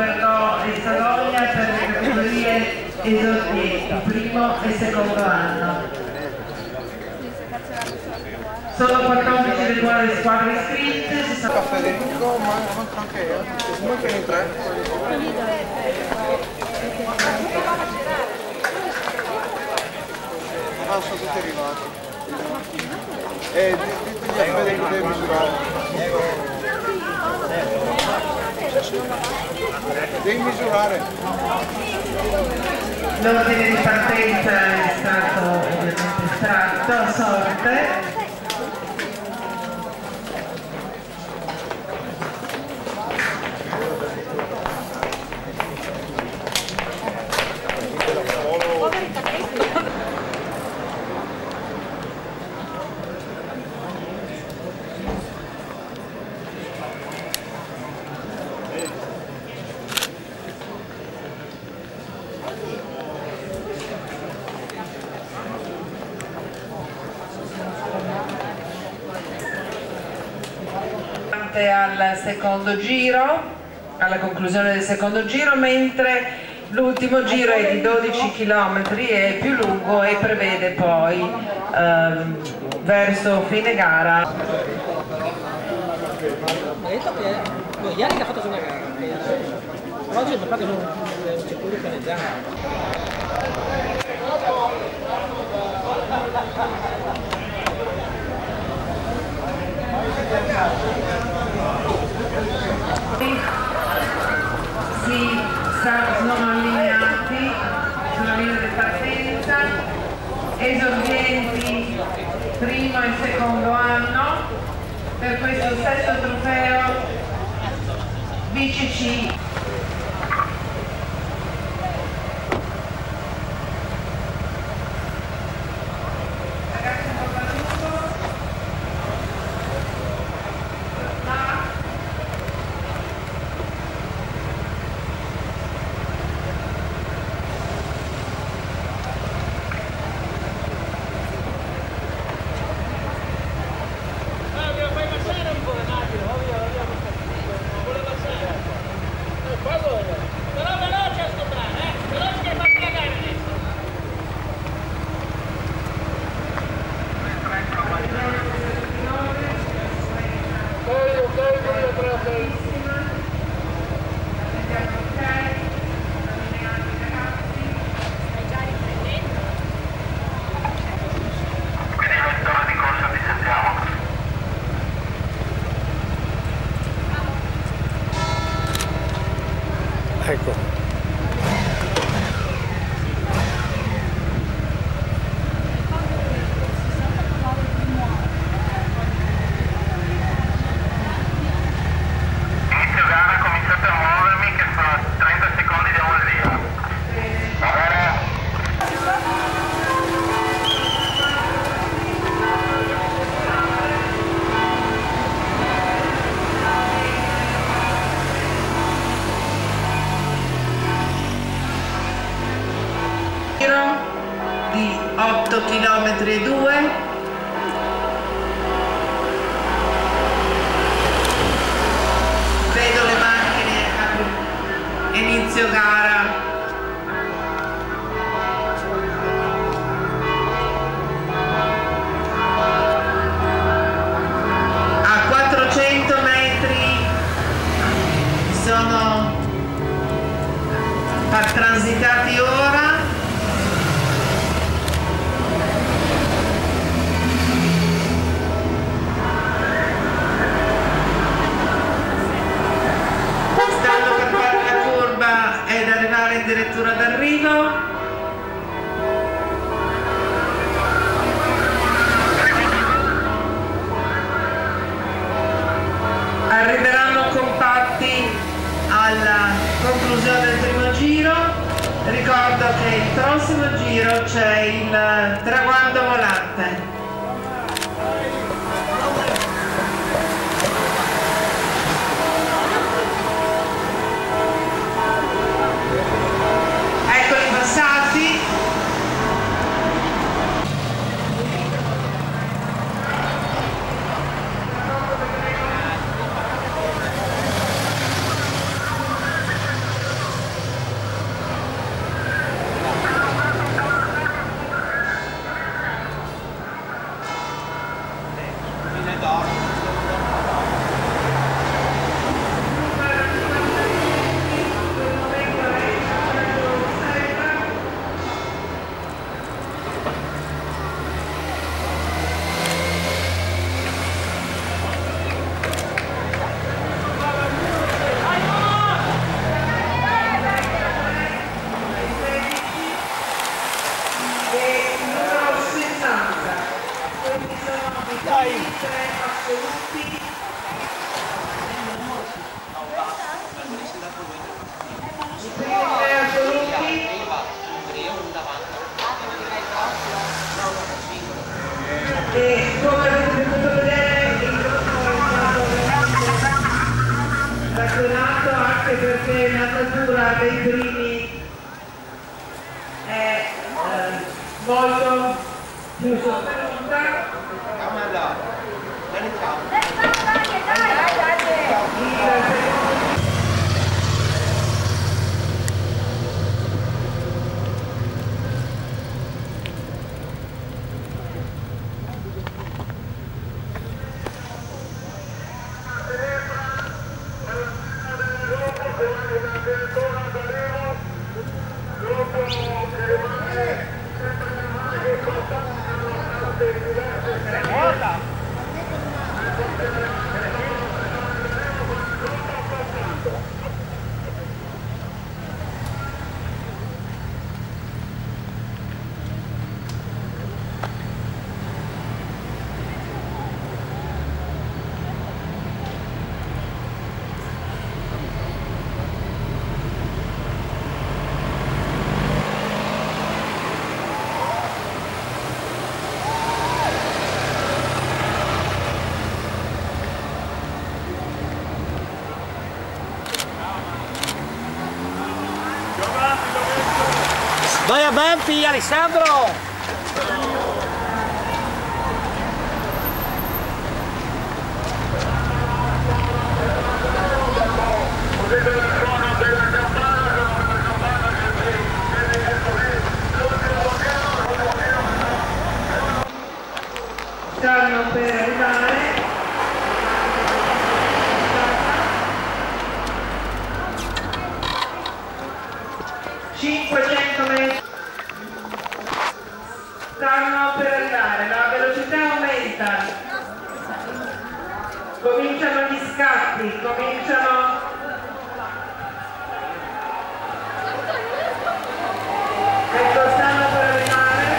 Berlò e Savoia per le categorie esordienti, primo e secondo anno. Sono 14 le nuove squadre iscritte. Federico, ma anche io. Comunque in tre. Ah, sono tutti arrivati. Ditegli a Federico deve misurare. Devi misurare. L'ordine di partenza è stato ovviamente estratto a sorte. Al secondo giro, alla conclusione del secondo giro, mentre l'ultimo giro è di 12 km, è più lungo e prevede poi verso fine gara. Ha detto che ieri che ha fatto sulla gara, oggi per fatto un circuito pianeggiato. Sono allineati sulla linea di partenza, esordienti primo e secondo anno per questo stesso trofeo VCC. Ecco. Inizio gara, cominciate a muovermi che fra 30 secondi diamo il via. Va bene? Di 8 km e 2. Vedo le macchine a inizio gara. A 400 metri sono transitati ora. Addirittura d'arrivo. Arriveranno compatti alla conclusione del primo giro. Ricordo che il prossimo giro c'è il traguardo volante. 3 assoluti. I primi 3 assoluti. E come avete potuto vedere il gruppo è stato ragionato anche perché la natura dei primi è molto più sostenuta. Vai a Banfi, Alessandro! Stanno per arrivare. 500 metri. Stanno per arrivare, la velocità aumenta. Cominciano gli scatti, cominciano. Ecco, stanno per arrivare.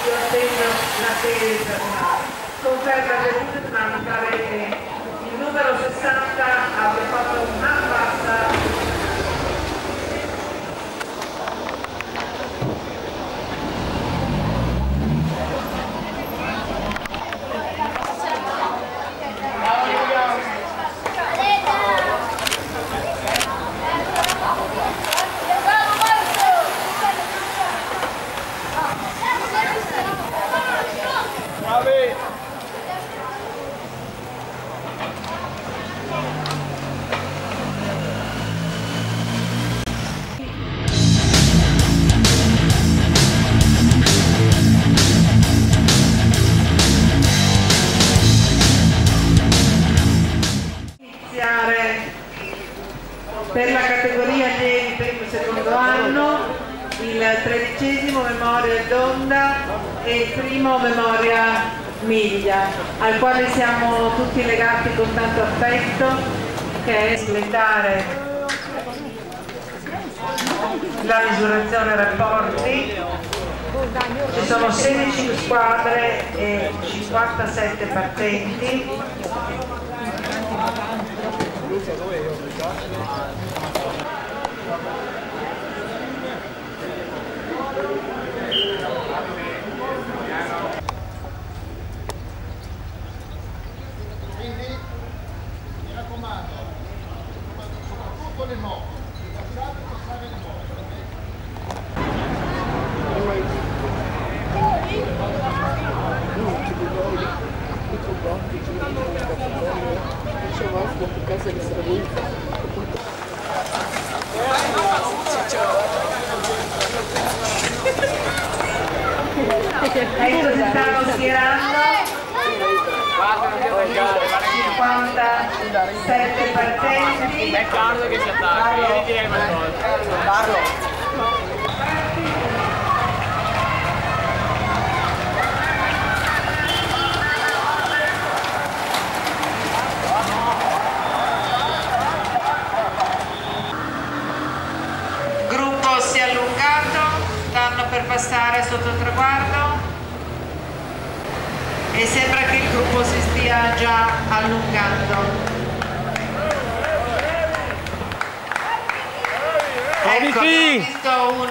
Io segno la serie personale. Conferma dell'internato che il numero 60 abbia fatto una passa. Per la categoria allievi primo e secondo anno, il 13° Memoria d'Onda e il primo Memoria Miglia, al quale siamo tutti legati con tanto affetto, che è espletare la misurazione rapporti. Ci sono 16 squadre e 57 partenti. Quindi mi raccomando, soprattutto le moto, lasciate passare le moto. Ecco, si stanno schierando 57 partenti. È Carlo che si attacca, io direi Carlo. per passare sotto il traguardo e sembra che il gruppo si stia già allungando. Ecco, abbiamo visto un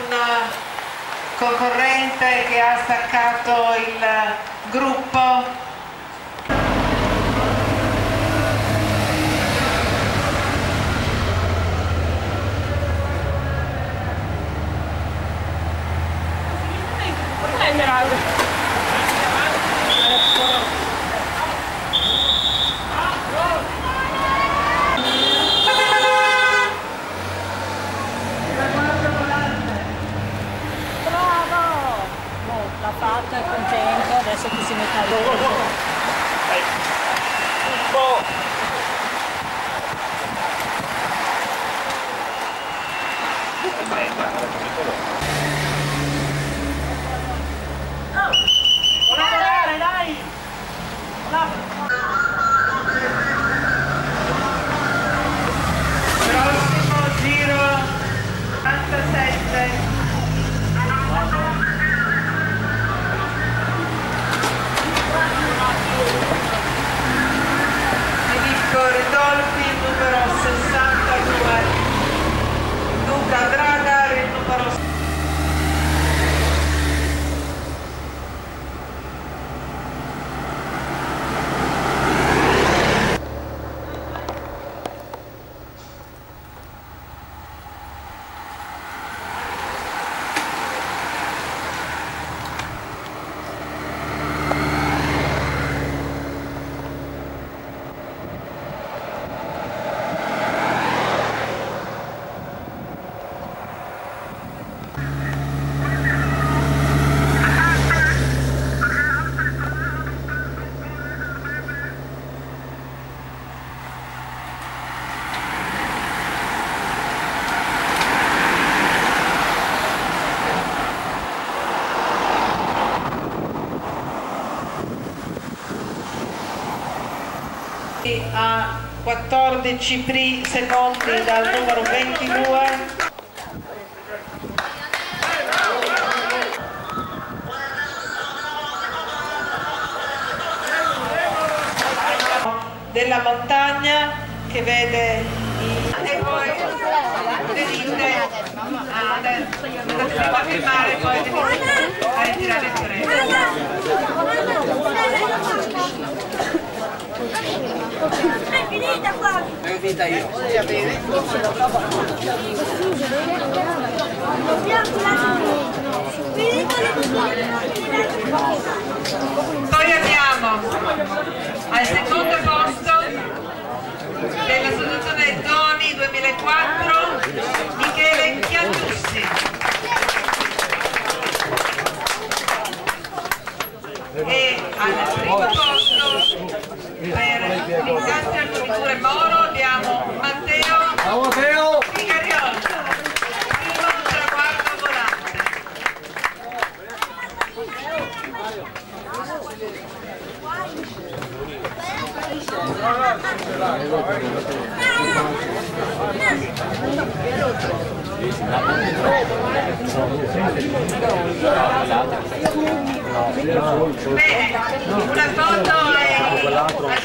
concorrente che ha staccato il gruppo. L'ha fatto, è contento, adesso ti si mette a ridere. Prossimo giro 47. Filippo Ridolfi, numero 62. Luca Dragar, il numero 6. A 14 secondi dal numero 22. Della montagna che vede e poi venite a filmare e poi venite a ritirare il È finita qua! È finita io. Poi abbiamo al secondo posto dell'associazione Zoni 2004 Michele Chiantussi e al primo posto per l'industria e forniture Moro abbiamo Matteo Figarioli, primo traguardo volante. Bene, una foto al